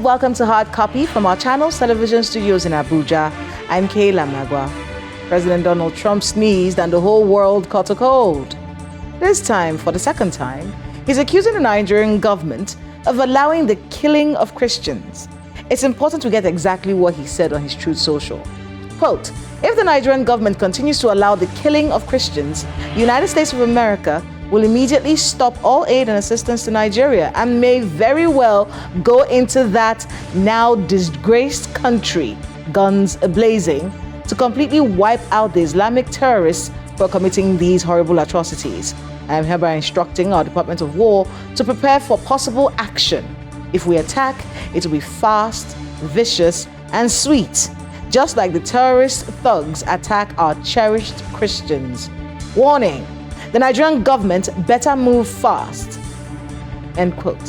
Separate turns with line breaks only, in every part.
and welcome to Hard Copy from our channel's television studios in Abuja. I'm Kayla Magwa. President Donald Trump sneezed and the whole world caught a cold. This time, for the second time, he's accusing the Nigerian government of allowing the killing of Christians. It's important to get exactly what he said on his Truth Social. Quote, if the Nigerian government continues to allow the killing of Christians, the United States of America will immediately stop all aid and assistance to Nigeria and may very well go into that now disgraced country, guns a-blazing, to completely wipe out the Islamic terrorists for committing these horrible atrocities. I am hereby instructing our Department of War to prepare for possible action. If we attack, it will be fast, vicious, and sweet, just like the terrorist thugs attack our cherished Christians. Warning, the Nigerian government better move fast. End quote.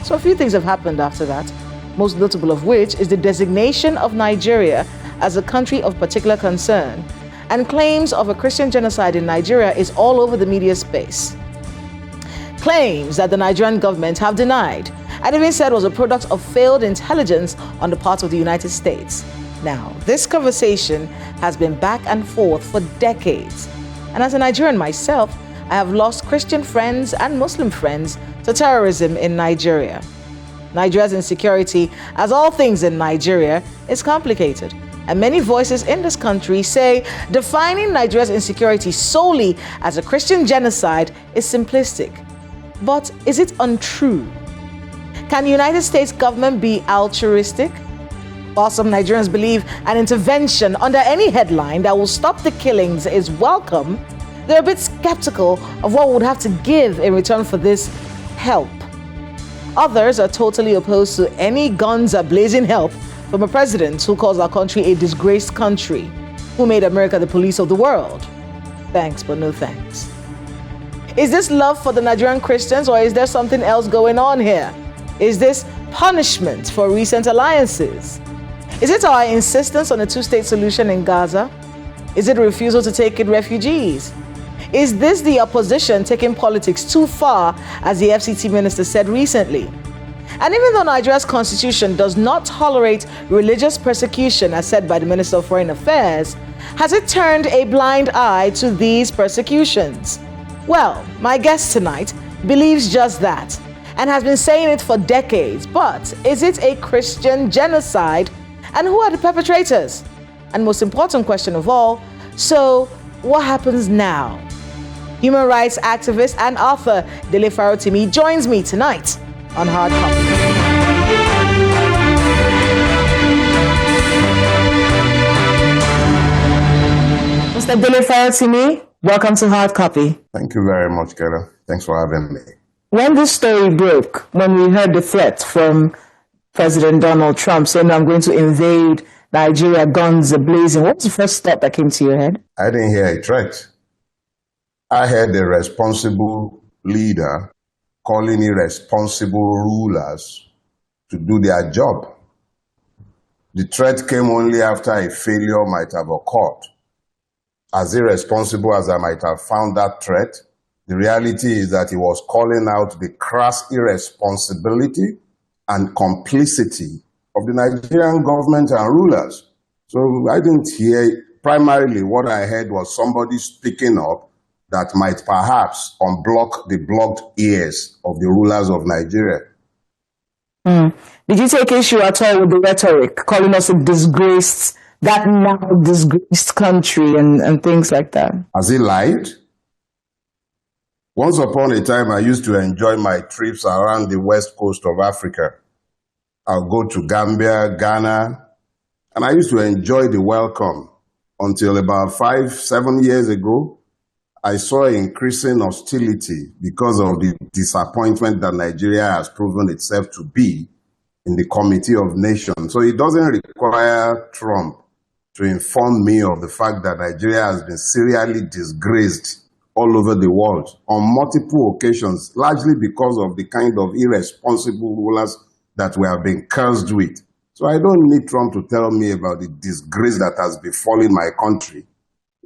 So a few things have happened after that, most notable of which is the designation of Nigeria as a country of particular concern, and claims of a Christian genocide in Nigeria is all over the media space. Claims that the Nigerian government have denied and even said was a product of failed intelligence on the part of the United States. Now, this conversation has been back and forth for decades. And as a Nigerian myself, I have lost Christian friends and Muslim friends to terrorism in Nigeria. Nigeria's insecurity, as all things in Nigeria, is complicated. And many voices in this country say defining Nigeria's insecurity solely as a Christian genocide is simplistic. But is it untrue? Can the United States government be altruistic? While some Nigerians believe an intervention under any headline that will stop the killings is welcome, they're a bit skeptical of what we would have to give in return for this help. Others are totally opposed to any guns a-blazing help from a president who calls our country a disgraced country, who made America the police of the world. Thanks, but no thanks. Is this love for the Nigerian Christians, or is there something else going on here? Is this punishment for recent alliances? Is it our insistence on a two-state solution in Gaza? Is it a refusal to take in refugees? Is this the opposition taking politics too far, as the FCT minister said recently? And even though Nigeria's constitution does not tolerate religious persecution, as said by the Minister of Foreign Affairs, has it turned a blind eye to these persecutions? Well, my guest tonight believes just that and has been saying it for decades. But is it a Christian genocide? And who are the perpetrators? And most important question of all, so what happens now? Human rights activist and author Dele Farotimi joins me tonight on Hard Copy. Mr. Dele Farotimi, welcome to Hard Copy.
Thank you very much, Kayla. Thanks for having me.
When this story broke, when we heard the threat from President Donald Trump saying, I'm going to invade Nigeria, guns a-blazing, what was the first thought that came to your head?
I didn't hear a threat. I heard a responsible leader calling irresponsible rulers to do their job. The threat came only after a failure might have occurred. As irresponsible as I might have found that threat, the reality is that he was calling out the crass irresponsibility and complicity of the Nigerian government and rulers. So I didn't hear, primarily what I heard was somebody speaking up that might perhaps unblock the blocked ears of the rulers of Nigeria.
Did you take issue at all with the rhetoric, calling us a disgraced, that now disgraced country and things like that?
Has he lied? Once upon a time, I used to enjoy my trips around the west coast of Africa. I'll go to Gambia, Ghana, and I used to enjoy the welcome until about 5-7 years ago. I saw increasing hostility because of the disappointment that Nigeria has proven itself to be in the Committee of Nations. So it doesn't require Trump to inform me of the fact that Nigeria has been serially disgraced all over the world on multiple occasions, largely because of the kind of irresponsible rulers that we have been cursed with. So I don't need Trump to tell me about the disgrace that has befallen my country.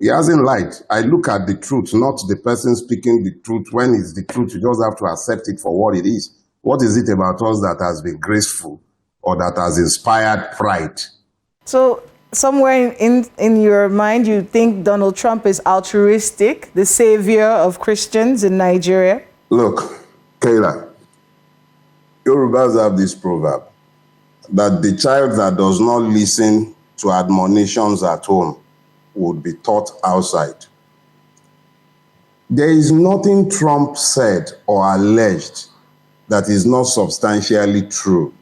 He hasn't lied. I look at the truth, not the person speaking the truth. When it's the truth, you just have to accept it for what it is. What is it about us that has been graceful or that has inspired pride.
So somewhere in your mind, you think Donald Trump is altruistic, the savior of Christians in Nigeria?
Look, Kayla, Yorubas have this proverb that the child that does not listen to admonitions at home would be taught outside. There is nothing Trump said or alleged that is not substantially true.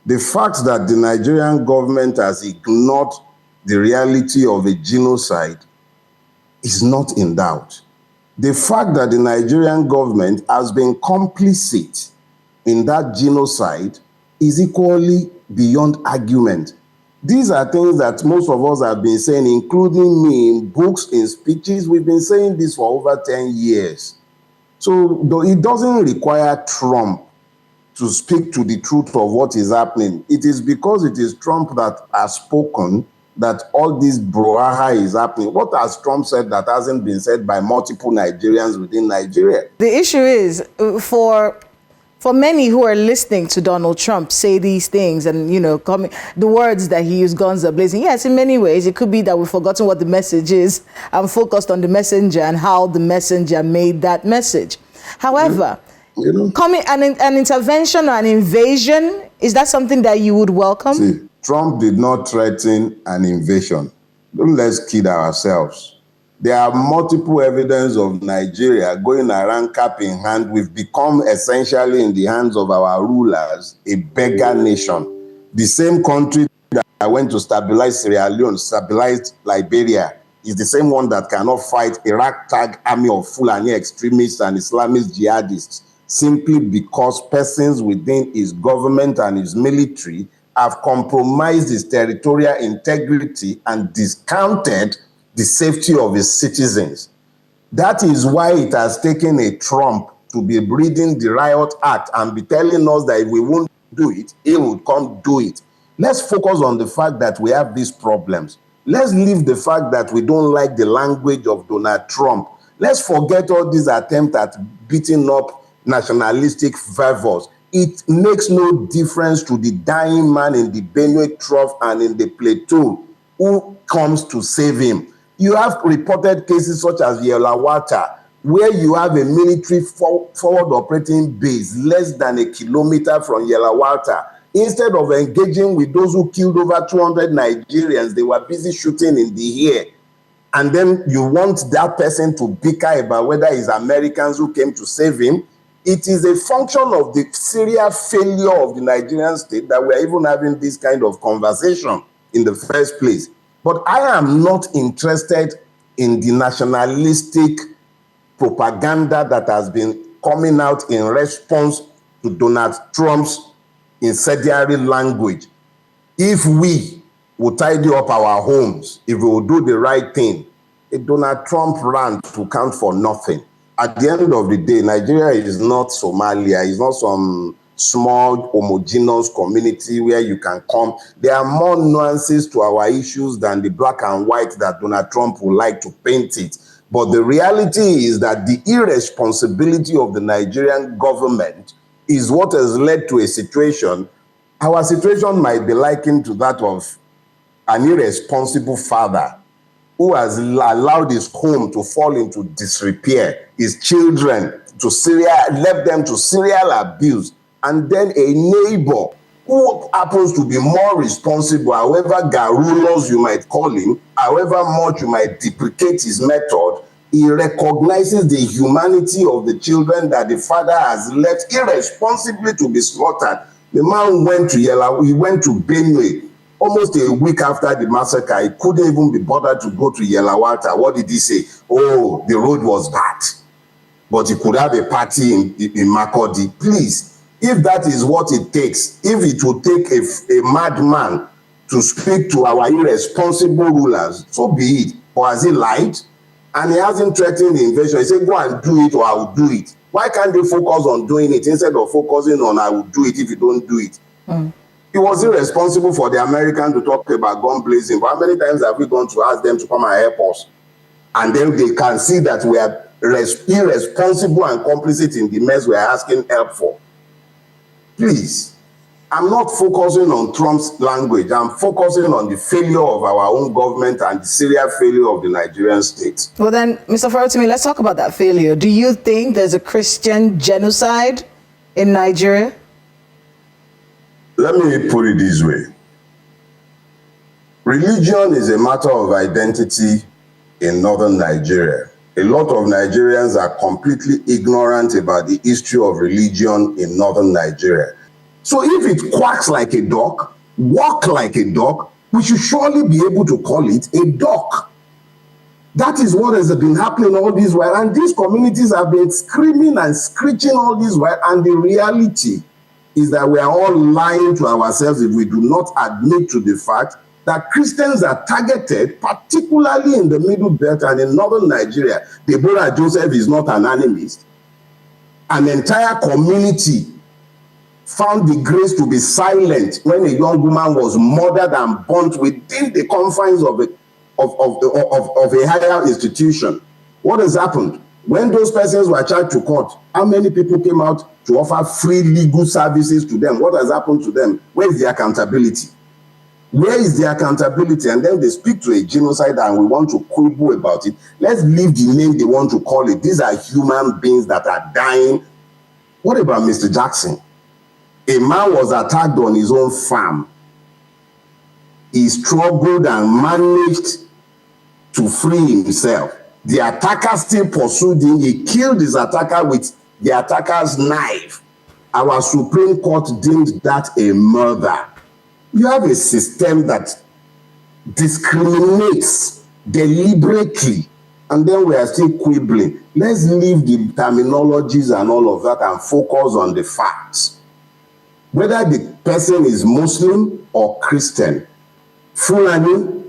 The fact that the Nigerian government has ignored the reality of a genocide is not in doubt. The fact that the Nigerian government has been complicit in that genocide is equally beyond argument. These are things that most of us have been saying, including me, in books, in speeches. We've been saying this for over 10 years. So it doesn't require Trump to speak to the truth of what is happening. It is because it is Trump that has spoken that all this brouhaha is happening. What has Trump said that hasn't been said by multiple Nigerians within Nigeria?
The issue is, for many who are listening to Donald Trump say these things and, the words that he used, guns are blazing. Yes, in many ways, it could be that we've forgotten what the message is and focused on the messenger and how the messenger made that message. However, coming an intervention or an invasion, is that something that you would welcome?
See, Trump did not threaten an invasion. Don't let's kid ourselves. There are multiple evidence of Nigeria going around cap in hand. We've become essentially, in the hands of our rulers, a beggar nation. The same country that went to stabilize Sierra Leone, stabilized Liberia, is the same one that cannot fight a ragtag army of Fulani extremists and Islamist jihadists, simply because persons within his government and his military have compromised his territorial integrity and discounted the safety of his citizens. That is why it has taken a Trump to be breathing the riot act and be telling us that if we won't do it, he will come do it. Let's focus on the fact that we have these problems. Let's leave the fact that we don't like the language of Donald Trump. Let's forget all these attempts at beating up nationalistic fervors. It makes no difference to the dying man in the Benue Trough and in the plateau who comes to save him. You have reported cases such as Yelawata, where you have a military forward operating base less than a kilometer from Yelawata. Instead of engaging with those who killed over 200 Nigerians, they were busy shooting in the air. And then you want that person to bicker about whether it's Americans who came to save him. It is a function of the serial failure of the Nigerian state that we are even having this kind of conversation in the first place. But I am not interested in the nationalistic propaganda that has been coming out in response to Donald Trump's incendiary language. If we will tidy up our homes, if we will do the right thing, a Donald Trump rant will count for nothing. At the end of the day, Nigeria is not Somalia. It's not some small homogeneous community where you can come. There are more nuances to our issues than the black and white that Donald Trump would like to paint it. But the reality is that the irresponsibility of the Nigerian government is what has led to a situation. Our situation might be likened to that of an irresponsible father who has allowed his home to fall into disrepair, his children left them to serial abuse, and then a neighbor who happens to be more responsible, however garrulous you might call him, however much you might deprecate his method, he recognizes the humanity of the children that the father has left irresponsibly to be slaughtered. The man went to Benue. Almost a week after the massacre, he couldn't even be bothered to go to Yelawata. What did he say? Oh, the road was bad. But he could have a party in Makurdi. Please, if that is what it takes, if it will take a madman to speak to our irresponsible rulers, so be it. Or has he lied? And he hasn't threatened the invasion. He said, go and do it or I will do it. Why can't they focus on doing it instead of focusing on I will do it if you don't do it? It was irresponsible for the Americans to talk about gun blazing. But how many times have we gone to ask them to come and help us? And then they can see that we are irresponsible and complicit in the mess we are asking help for. Please, I'm not focusing on Trump's language. I'm focusing on the failure of our own government and the serious failure of the Nigerian state.
Well then, Mr. Farotimi, let's talk about that failure. Do you think there's a Christian genocide in Nigeria?
Let me put it this way. Religion is a matter of identity in northern Nigeria. A lot of Nigerians are completely ignorant about the history of religion in northern Nigeria. So if it quacks like a duck, walk like a duck, we should surely be able to call it a duck. That is what has been happening all this while, and these communities have been screaming and screeching all this while, and the reality is that we are all lying to ourselves if we do not admit to the fact that Christians are targeted, particularly in the Middle Belt and in northern Nigeria. Deborah Joseph is not an animist. An entire community found the grace to be silent when a young woman was murdered and burnt within the confines of a higher institution. What has happened? When those persons were charged to court, how many people came out to offer free legal services to them? What has happened to them? Where is the accountability? Where is the accountability? And then they speak to a genocide and we want to quibble about it. Let's leave the name they want to call it. These are human beings that are dying. What about Mr. Jackson? A man was attacked on his own farm. He struggled and managed to free himself. The attacker still pursued him. He killed his attacker with the attacker's knife. Our Supreme Court deemed that a murder. You have a system that discriminates deliberately, and then we are still quibbling. Let's leave the terminologies and all of that and focus on the facts. Whether the person is Muslim or Christian, Fulani,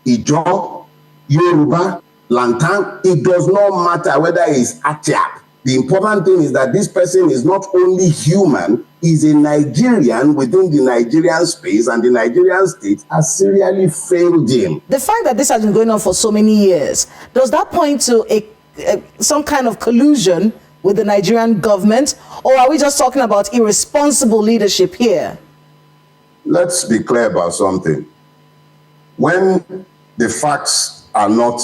Ijo, Yoruba, Lantan, it does not matter whether he's Atiap. The important thing is that this person is not only human, he's a Nigerian within the Nigerian space, and the Nigerian state has serially failed him.
The fact that this has been going on for so many years, does that point to some kind of collusion with the Nigerian government, or are we just talking about irresponsible leadership here?
Let's be clear about something. When the facts are not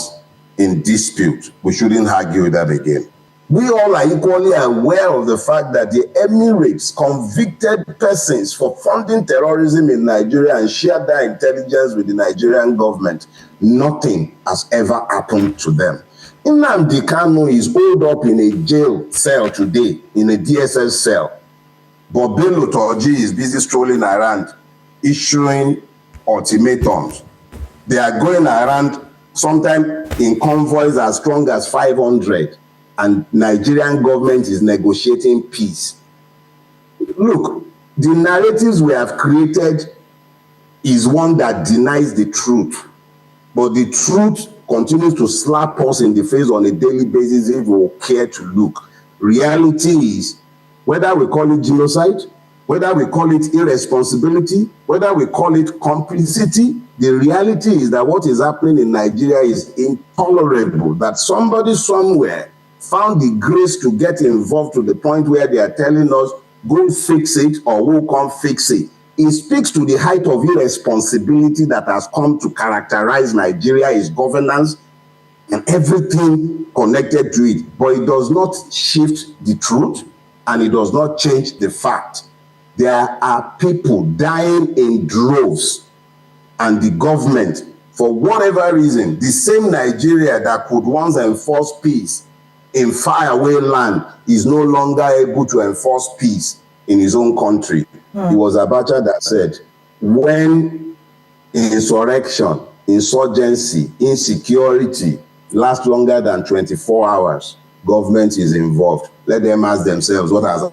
in dispute, we shouldn't argue with that again. We all are equally aware of the fact that the Emirates convicted persons for funding terrorism in Nigeria and shared their intelligence with the Nigerian government. Nothing has ever happened to them. Nnamdi Kanu is holed up in a jail cell today, in a DSS cell. But Bello Turji is busy strolling around, issuing ultimatums. They are going around, sometimes in convoys as strong as 500. And Nigerian government is negotiating peace. Look, the narratives we have created is one that denies the truth. But the truth continues to slap us in the face on a daily basis if we care to look. Reality is, whether we call it genocide, whether we call it irresponsibility, whether we call it complicity, the reality is that what is happening in Nigeria is intolerable. That somebody somewhere found the grace to get involved to the point where they are telling us, go fix it or we'll come fix it. It speaks to the height of irresponsibility that has come to characterize Nigeria, its governance, and everything connected to it. But it does not shift the truth, and it does not change the fact. There are people dying in droves, and the government, for whatever reason, the same Nigeria that could once enforce peace in faraway land is no longer able to enforce peace in his own country. It was Abacha that said, when insurrection, insurgency, insecurity last longer than 24 hours, government is involved. Let them ask themselves what has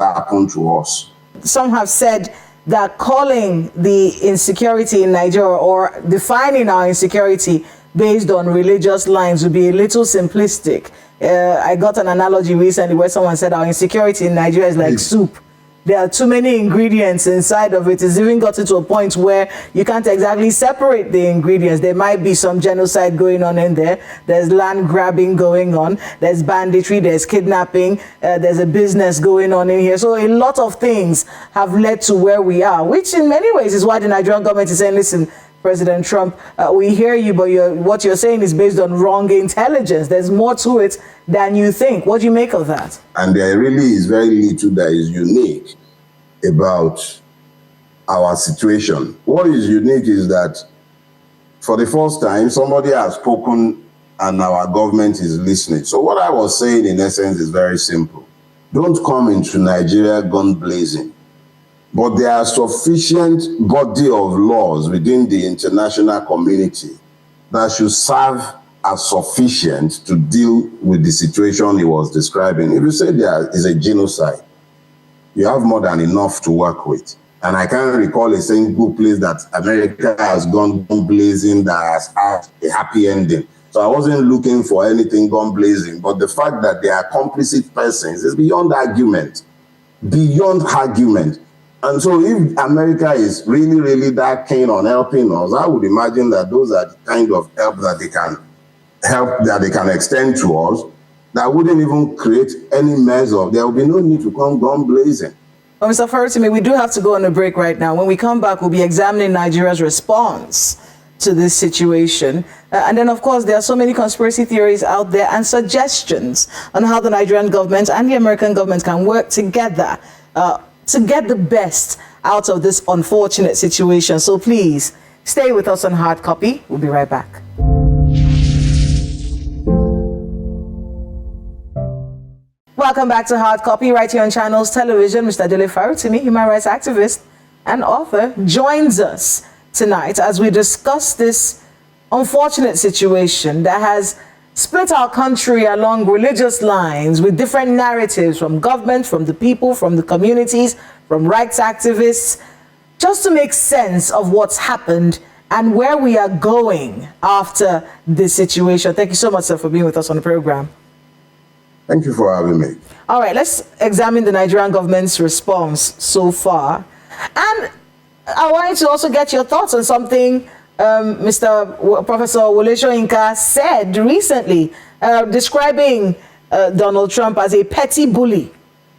happened to us.
Some have said that calling the insecurity in Nigeria or defining our insecurity based on religious lines would be a little simplistic. I got an analogy recently where someone said our insecurity in Nigeria is like soup. there are too many ingredients inside of it. It's even gotten to a point where you can't exactly separate the ingredients. There might be some genocide going on in there. There's land grabbing going on. There's banditry. There's kidnapping. There's a business going on in here. So a lot of things have led to where we are, which in many ways is why the Nigerian government is saying, listen, President Trump, we hear you, but what you're saying is based on wrong intelligence. There's more to it than you think. What do you make of that?
And there really is very little that is unique about our situation. What is unique is that for the first time, somebody has spoken and our government is listening. So what I was saying in essence is very simple. Don't come into Nigeria gun blazing. But there are sufficient body of laws within the international community that should serve as sufficient to deal with the situation he was describing. If you say there is a genocide, you have more than enough to work with. And I can't recall a single place that America has gone gun blazing that has had a happy ending. So I wasn't looking for anything gun blazing, but the fact that they are complicit persons is beyond argument. Beyond argument. And so if America is really, really that keen on helping us, I would imagine that those are the kind of help that they can extend to us that wouldn't even create any mess of. There will be no need to come gun blazing.
Well, Mr. Farotimi, we do have to go on a break right now. When we come back, we'll be examining Nigeria's response to this situation. And then, of course, there are so many conspiracy theories out there and suggestions on how the Nigerian government and the American government can work together to get the best out of this unfortunate situation. So please stay with us on Hard Copy. We'll be right back. Welcome back to Hard Copy right here on Channels Television. Mr. Dele Farotimi, human rights activist and author, joins us tonight as we discuss this unfortunate situation that has split our country along religious lines with different narratives from government, from the people, from the communities, from rights activists, just to make sense of what's happened and where we are going after this situation. Thank you so much, sir, for being with us on the program.
Thank you for having me.
All right, let's examine the Nigerian government's response so far. And I wanted to also get your thoughts on something Professor Wole Soyinka said recently, describing Donald Trump as a petty bully,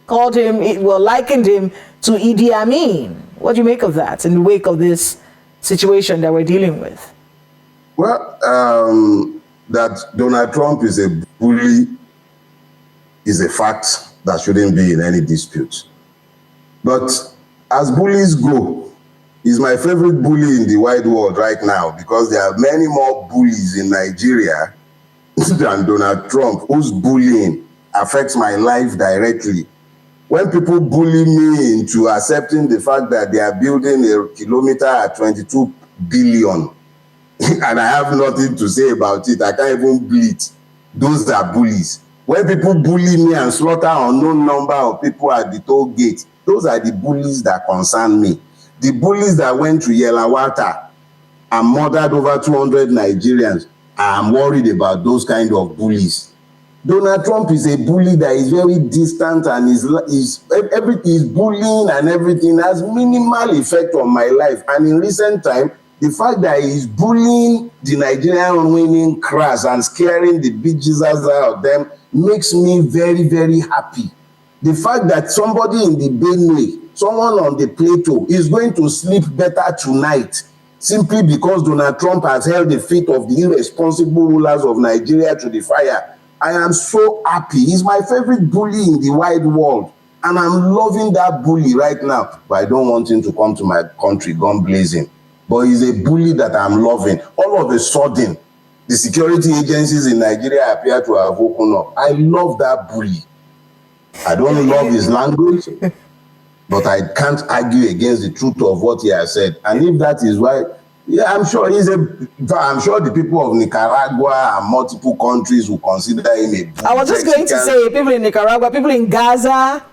likened him to Idi Amin. What do you make of that in the wake of this situation that we're dealing with?
Well, that Donald Trump is a bully is a fact that shouldn't be in any dispute. But as bullies go, he's my favorite bully in the wide world right now because there are many more bullies in Nigeria than Donald Trump, whose bullying affects my life directly. When people bully me into accepting the fact that they are building a kilometer at 22 billion, and I have nothing to say about it, I can't even bleed, those are bullies. When people bully me and slaughter unknown number of people at the toll gate, those are the bullies that concern me. The bullies that went to Yelawata and murdered over 200 Nigerians, I'm worried about those kind of bullies. Donald Trump is a bully that is very distant and is bullying and everything has minimal effect on my life. And in recent time, the fact that he's bullying the Nigerian women class and scaring the bejesus out of them makes me very, very happy. The fact that somebody in the Benue, someone on the plateau, is going to sleep better tonight simply because Donald Trump has held the feet of the irresponsible rulers of Nigeria to the fire. I am so happy. He's my favorite bully in the wide world. And I'm loving that bully right now. But I don't want him to come to my country gun blazing. But he's a bully that I'm loving. All of a sudden, the security agencies in Nigeria appear to have woken up. I love that bully. I don't love his language, but I can't argue against the truth of what he has said. And if that is why, yeah, I'm sure the people of Nicaragua and multiple countries will consider him a bully.
I was just going to say, people in Nicaragua, people in Gaza,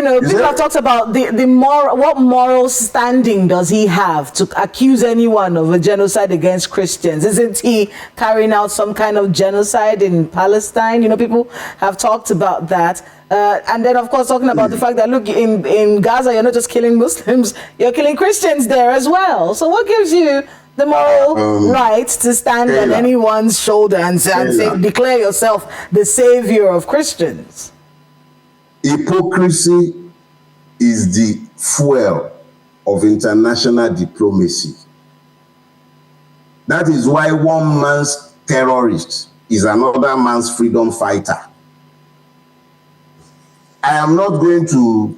People have talked about the moral. What moral standing does he have to accuse anyone of a genocide against Christians? Isn't he carrying out some kind of genocide in Palestine? People have talked about that. And then, of course, talking about the fact that, look, in Gaza, you're not just killing Muslims, you're killing Christians there as well. So what gives you the moral right to stand on anyone's shoulder and say, declare yourself the savior of Christians?
Hypocrisy is the fuel of international diplomacy. That is why one man's terrorist is another man's freedom fighter. I am not going to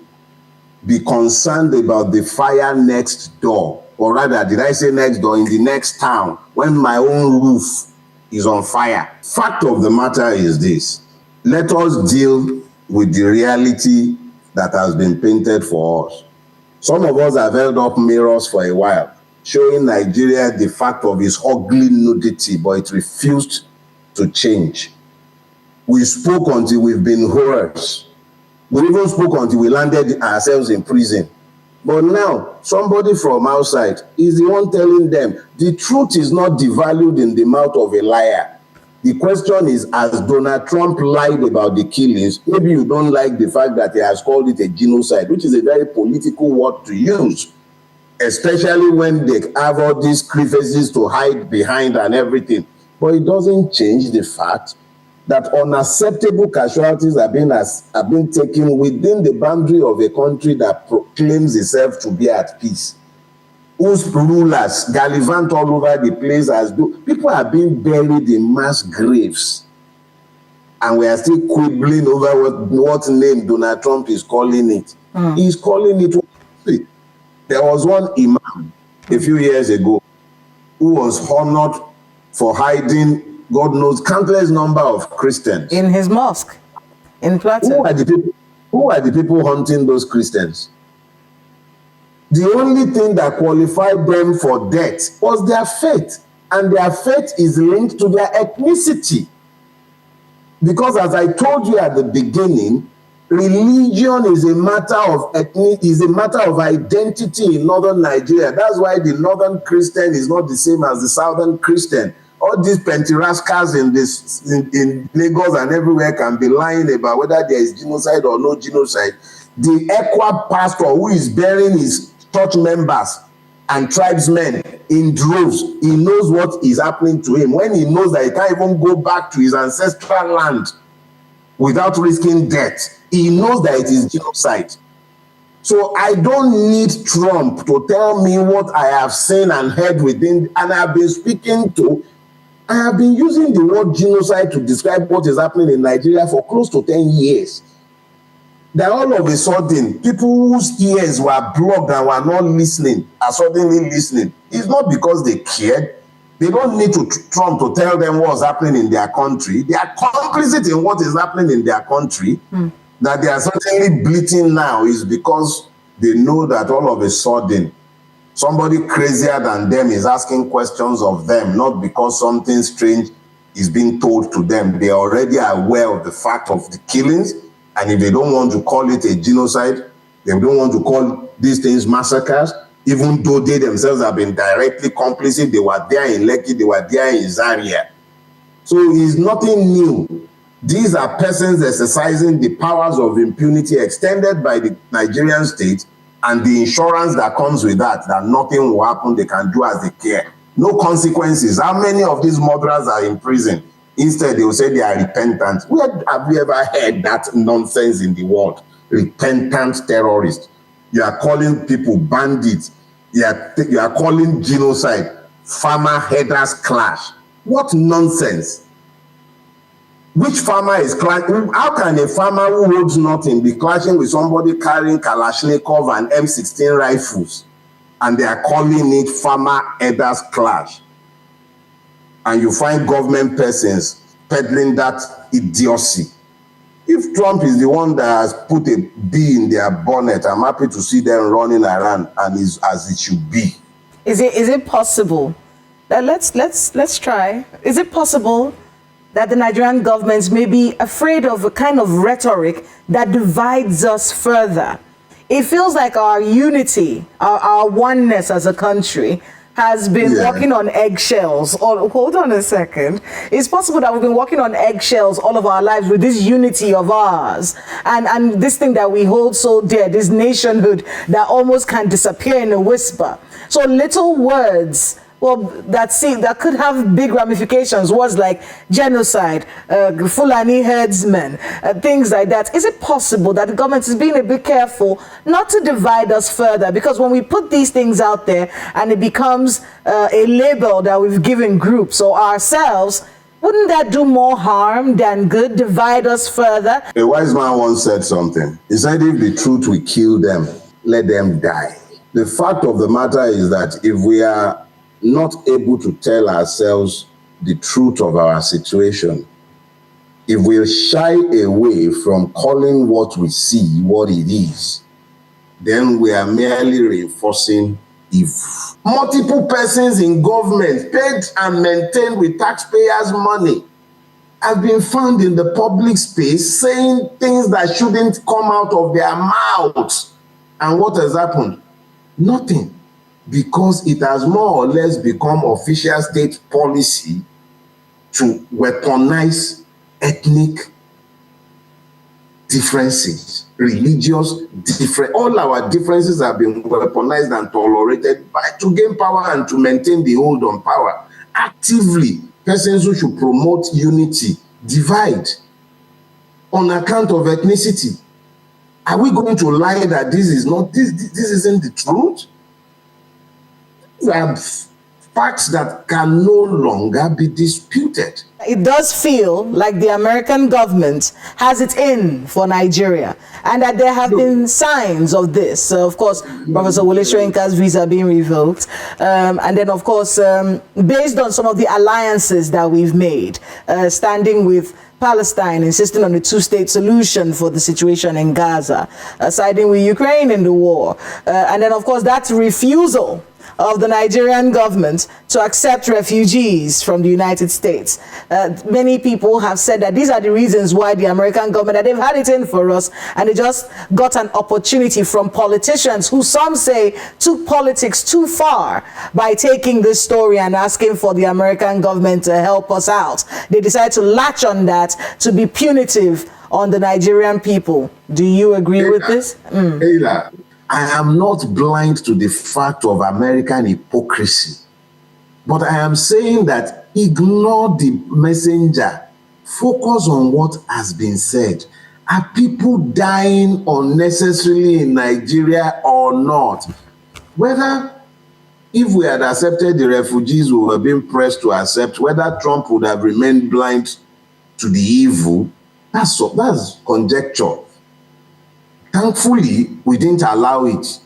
be concerned about the fire next door, or rather, did I say next door, in the next town, when my own roof is on fire. Fact of the matter is this: let us deal with the reality that has been painted for us. Some of us have held up mirrors for a while, showing Nigeria the fact of its ugly nudity, but it refused to change. We spoke until we've been horrors. We even spoke until we landed ourselves in prison. But now, somebody from outside is the one telling them the truth is not devalued in the mouth of a liar. The question is, has Donald Trump lied about the killings? Maybe you don't like the fact that he has called it a genocide, which is a very political word to use, especially when they have all these crevices to hide behind and everything. But it doesn't change the fact that unacceptable casualties have been taken within the boundary of a country that proclaims itself to be at peace, whose rulers gallivant all over the place as do. People are being buried in mass graves, and we are still quibbling over what name Donald Trump is calling it. He's calling it. There was one imam a few years ago who was honored for hiding, God knows, countless number of Christians
in his mosque in Plateau.
Who are the people hunting those Christians? The only thing that qualified them for death was their faith, and their faith is linked to their ethnicity. Because as I told you at the beginning, religion is a matter of identity in northern Nigeria. That's why the northern Christian is not the same as the southern Christian. All these pentirascals in Lagos and everywhere can be lying about whether there is genocide or no genocide. The Ekwa pastor who is burying his church members and tribesmen in droves, he knows what is happening to him. When he knows that he can't even go back to his ancestral land without risking death, he knows that it is genocide. So I don't need Trump to tell me what I have seen and heard within, and I have been using the word genocide to describe what is happening in Nigeria for close to 10 years. That all of a sudden, people whose ears were blocked and were not listening are suddenly listening. It's not because they cared. They don't need Trump to tell them what's happening in their country. They are complicit in what is happening in their country. That they are certainly bleating now is because they know that all of a sudden, somebody crazier than them is asking questions of them, not because something strange is being told to them. They are already aware of the fact of the killings, and if they don't want to call it a genocide, they don't want to call these things massacres, even though they themselves have been directly complicit. They were there in Lekki, they were there in Zaria. So it's nothing new. These are persons exercising the powers of impunity extended by the Nigerian state and the insurance that comes with that nothing will happen, they can do as they care. No consequences. How many of these murderers are in prison? Instead, they will say they are repentant. Where have you ever heard that nonsense in the world? Repentant terrorists. You are calling people bandits. You are calling genocide farmer headers clash. What nonsense? Which farmer is clashing? How can a farmer who holds nothing be clashing with somebody carrying Kalashnikov and M16 rifles? And they are calling it farmer headers clash. And you find government persons peddling that idiocy. If Trump is the one that has put a bee in their bonnet, I'm happy to see them running around, and is as it should be.
Is it possible? Let's try. Is it possible that the Nigerian government may be afraid of a kind of rhetoric that divides us further. It feels like our unity, our oneness as a country has been walking on eggshells. Hold on a second. It's possible that we've been walking on eggshells all of our lives with this unity of ours and this thing that we hold so dear, this nationhood that almost can disappear in a whisper. So little words, well, that could have big ramifications. Words like genocide, Fulani herdsmen, things like that. Is it possible that the government is being a bit careful not to divide us further? Because when we put these things out there and it becomes a label that we've given groups or ourselves, wouldn't that do more harm than good, divide us further?
A wise man once said something. He said, if the truth will kill them, let them die. The fact of the matter is that if we are not able to tell ourselves the truth of our situation, if we shy away from calling what we see what it is, then we are merely reinforcing evil. Multiple persons in government, paid and maintained with taxpayers' money, have been found in the public space saying things that shouldn't come out of their mouths. And what has happened? Nothing. Because it has more or less become official state policy to weaponize ethnic differences, religious differences. All our differences have been weaponized and tolerated to gain power and to maintain the hold on power. Actively, persons who should promote unity divide on account of ethnicity. Are we going to lie that this isn't the truth? These are facts that can no longer be disputed.
It does feel like the American government has it in for Nigeria, and that there have been signs of this. Of course, Professor Wole Soyinka's visa being revoked, and then, of course, based on some of the alliances that we've made, standing with Palestine, insisting on a two-state solution for the situation in Gaza, siding with Ukraine in the war, and then, of course, that refusal of the Nigerian government to accept refugees from the United States. Many people have said that these are the reasons why the American government, that they've had it in for us, and they just got an opportunity from politicians who some say took politics too far by taking this story and asking for the American government to help us out. They decided to latch on that to be punitive on the Nigerian people. Do you agree with this?
I am not blind to the fact of American hypocrisy, but I am saying that ignore the messenger. Focus on what has been said. Are people dying unnecessarily in Nigeria or not? Whether if we had accepted the refugees we were being pressed to accept, whether Trump would have remained blind to the evil, that's conjecture. Thankfully, we didn't allow it.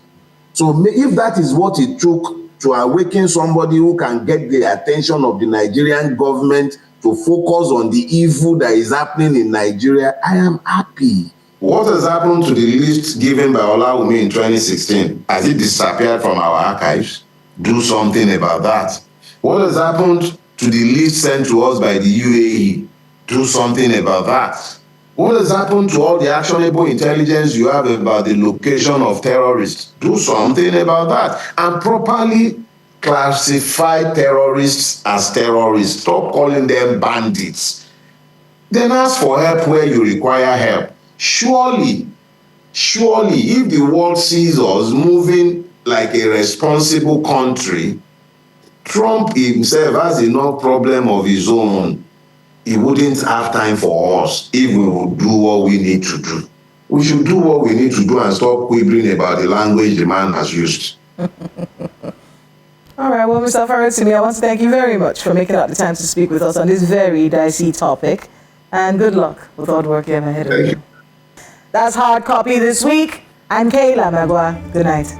So if that is what it took to awaken somebody who can get the attention of the Nigerian government to focus on the evil that is happening in Nigeria, I am happy. What has happened to the list given by Olawumi in 2016? Has it disappeared from our archives? Do something about that. What has happened to the list sent to us by the UAE? Do something about that. What has happened to all the actionable intelligence you have about the location of terrorists? Do something about that. And properly classify terrorists as terrorists. Stop calling them bandits. Then ask for help where you require help. Surely, if the world sees us moving like a responsible country, Trump himself has enough problem of his own. He wouldn't have time for us if we would do what we need to do. We should do what we need to do and stop quibbling about the language the man has used.
All right, well, Mr. Farotimi, I want to thank you very much for making out the time to speak with us on this very dicey topic. And good luck with all the work you have ahead of you. That's Hard Copy this week. I'm Kayla Magwa. Good night.